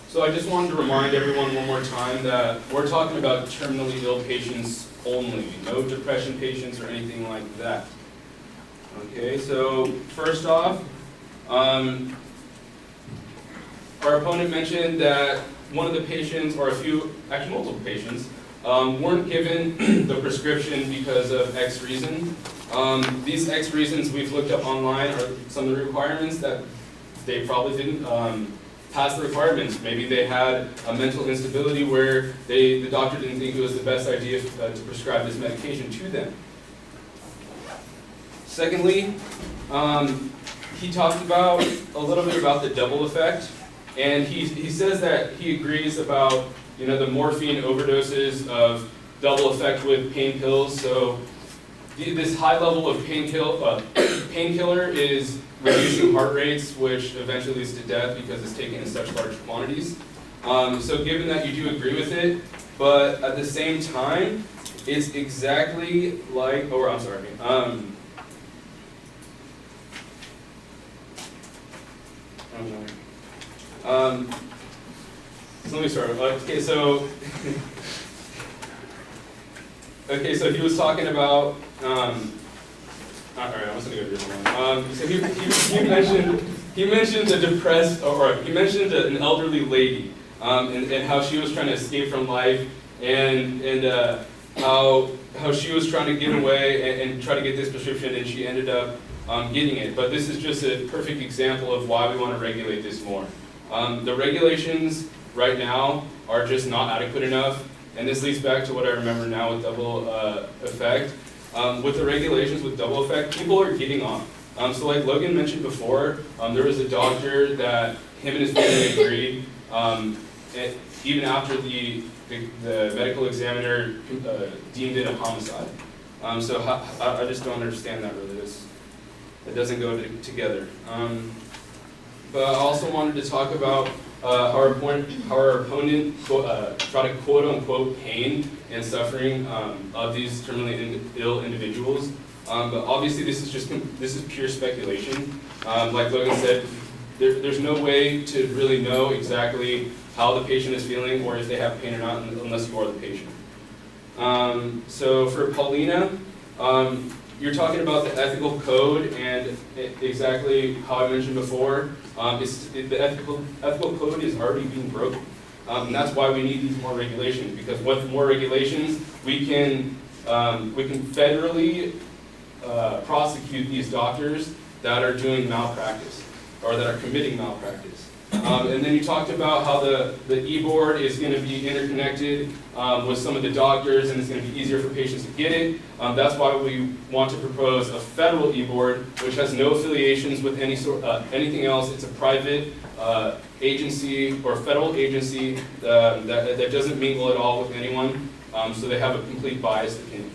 So I just wanted to remind everyone one more time that we're talking about terminally ill patients only, no depression patients or anything like that. Okay, so first off, our opponent mentioned that one of the patients, or a few, actually multiple patients, weren't given the prescription because of X reason. These X reasons we've looked up online are some of the requirements that they probably didn't pass the requirements. Maybe they had a mental instability where the doctor didn't think it was the best idea to prescribe this medication to them. Secondly, he talked about a little bit about the double effect, and he says that he agrees about the morphine overdoses of double effect with pain pills. So this high level of painkiller is reducing heart rates, which eventually leads to death because it's taken in such large quantities. So given that you do agree with it, but at the same time, it's exactly like, or I'm sorry, so let me start. Okay, so he was talking about. All right, I'm just gonna go to this one. So he mentioned a depressed, or he mentioned an elderly lady, and how she was trying to escape from life, and how she was trying to get away and try to get this prescription, and she ended up getting it. But this is just a perfect example of why we want to regulate this more. The regulations right now are just not adequate enough, and this leads back to what I remember now with double effect. With the regulations with double effect, people are getting off. So like Logan mentioned before, there was a doctor that him and his family agreed, even after the medical examiner deemed it a homicide. So I just don't understand that really. It doesn't go together. But I also wanted to talk about our opponent try to quote unquote pain and suffering of these terminally ill individuals. But obviously this is pure speculation. Like Logan said, there's no way to really know exactly how the patient is feeling or if they have pain or not unless you are the patient. So for Paulina, you're talking about the ethical code, and exactly how I mentioned before, the ethical code is already being broken. And that's why we need these more regulations, because with more regulations, we can federally prosecute these doctors that are doing malpractice, or that are committing malpractice. And then you talked about how the e-board is going to be interconnected with some of the doctors, and it's going to be easier for patients to get it. That's why we want to propose a federal e-board, which has no affiliations with anything else. It's a private agency or federal agency that doesn't mingle at all with anyone, so they have a complete biased opinion.